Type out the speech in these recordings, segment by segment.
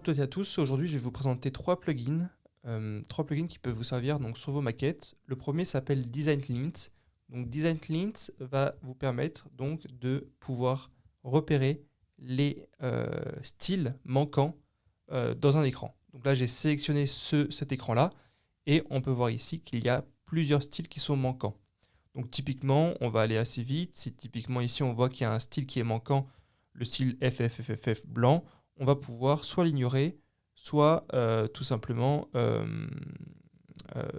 toutes et à tous, aujourd'hui je vais vous présenter trois plugins qui peuvent vous servir donc, sur vos maquettes. Le premier s'appelle DesignLint. Donc DesignLint va vous permettre donc, de pouvoir repérer les styles manquants dans un écran. Donc là j'ai sélectionné cet écran-là et on peut voir ici qu'il y a plusieurs styles qui sont manquants. Donc typiquement, on va aller assez vite. Si typiquement ici on voit qu'il y a un style qui est manquant, le style FFFFF blanc, on va pouvoir soit l'ignorer, soit tout simplement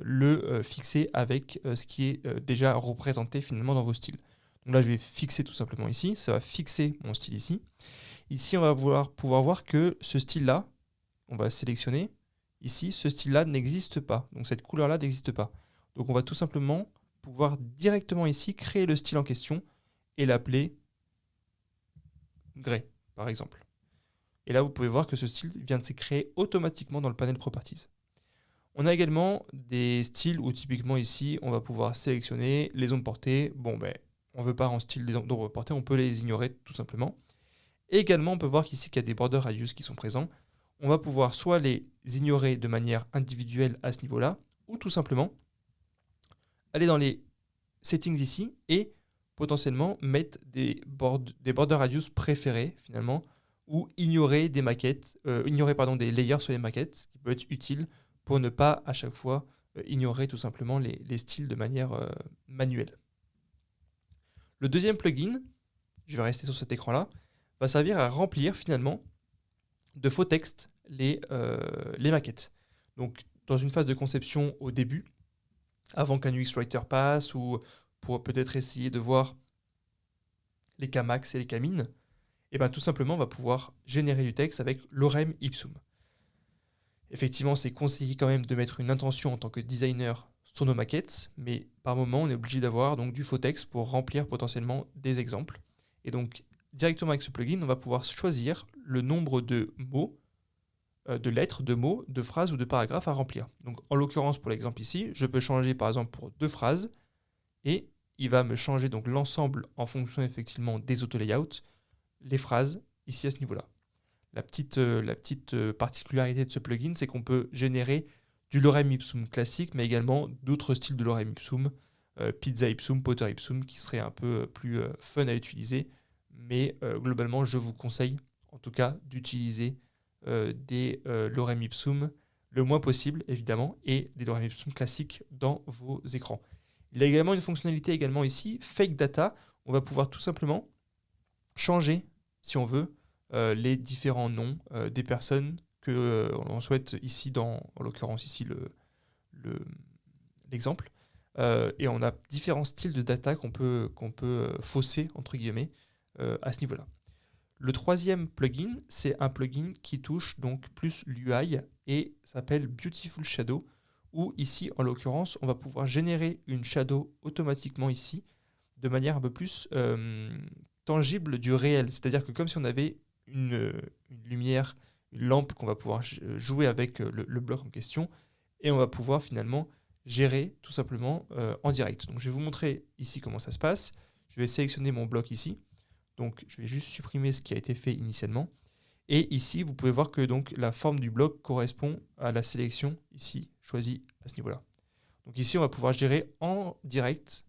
le fixer avec ce qui est déjà représenté finalement dans vos styles. Donc là je vais fixer tout simplement ici, ça va fixer mon style ici. Ici on va pouvoir voir que ce style-là, on va sélectionner, ici ce style-là n'existe pas, donc cette couleur-là n'existe pas. Donc on va tout simplement pouvoir directement ici créer le style en question et l'appeler Grey par exemple. Et là vous pouvez voir que ce style vient de se créer automatiquement dans le panel Properties. On a également des styles où typiquement ici on va pouvoir sélectionner les ombres portées. Bon ben on ne veut pas en style d'ombre portée, on peut les ignorer tout simplement. Et également on peut voir qu'ici qu'il y a des border radius qui sont présents. On va pouvoir soit les ignorer de manière individuelle à ce niveau-là, ou tout simplement aller dans les settings ici et potentiellement mettre des border radius préférés finalement, ou ignorer des maquettes, des layers sur les maquettes, ce qui peut être utile pour ne pas à chaque fois ignorer tout simplement les styles de manière manuelle. Le deuxième plugin, je vais rester sur cet écran-là, va servir à remplir finalement de faux textes les maquettes. Donc dans une phase de conception au début, avant qu'un UX Writer passe, ou pour peut-être essayer de voir les Kmax et les Kmin, et bien tout simplement on va pouvoir générer du texte avec l'Orem Ipsum. Effectivement, c'est conseillé quand même de mettre une intention en tant que designer sur nos maquettes, mais par moment on est obligé d'avoir donc du faux texte pour remplir potentiellement des exemples. Et donc directement avec ce plugin, on va pouvoir choisir le nombre de mots, de lettres, de mots, de phrases ou de paragraphes à remplir. Donc en l'occurrence pour l'exemple ici, je peux changer par exemple pour 2 phrases et il va me changer donc l'ensemble en fonction effectivement des auto-layouts, les phrases ici à ce niveau-là. La petite particularité de ce plugin, c'est qu'on peut générer du Lorem Ipsum classique, mais également d'autres styles de Lorem Ipsum, Pizza Ipsum, Potter Ipsum, qui seraient un peu plus fun à utiliser. Mais globalement, je vous conseille en tout cas d'utiliser des Lorem Ipsum le moins possible, évidemment, et des Lorem Ipsum classiques dans vos écrans. Il y a également une fonctionnalité également ici, Fake Data. On va pouvoir tout simplement changer, si on veut, les différents noms des personnes que l'on souhaite ici, en l'occurrence ici l'exemple. Et on a différents styles de data qu'on peut fausser, entre guillemets, à ce niveau-là. Le troisième plugin, c'est un plugin qui touche donc plus l'UI et s'appelle Beautiful Shadow, où ici, en l'occurrence, on va pouvoir générer une shadow automatiquement ici, de manière un peu plus tangible du réel. C'est-à-dire que comme si on avait une lumière, une lampe qu'on va pouvoir jouer avec le bloc en question, et on va pouvoir finalement gérer tout simplement en direct. Donc je vais vous montrer ici comment ça se passe. Je vais sélectionner mon bloc ici. Donc je vais juste supprimer ce qui a été fait initialement. Et ici, vous pouvez voir que donc, la forme du bloc correspond à la sélection ici choisie à ce niveau-là. Donc ici, on va pouvoir gérer en direct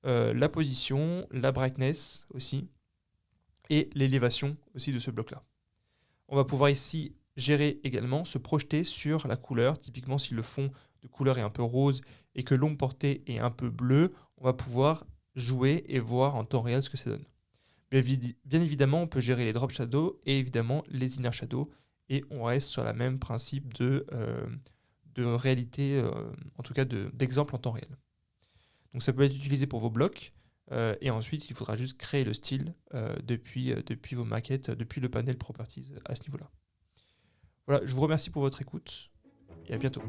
la position, la brightness aussi, et l'élévation aussi de ce bloc-là. On va pouvoir ici gérer également, se projeter sur la couleur. Typiquement, si le fond de couleur est un peu rose et que l'ombre portée est un peu bleue, on va pouvoir jouer et voir en temps réel ce que ça donne. Bien évidemment, on peut gérer les drop shadows et évidemment les inner shadows, et on reste sur le même principe de réalité, en tout cas d'exemple en temps réel. Donc ça peut être utilisé pour vos blocs, et ensuite il faudra juste créer le style depuis vos maquettes, depuis le panel Properties à ce niveau-là. Voilà, je vous remercie pour votre écoute et à bientôt.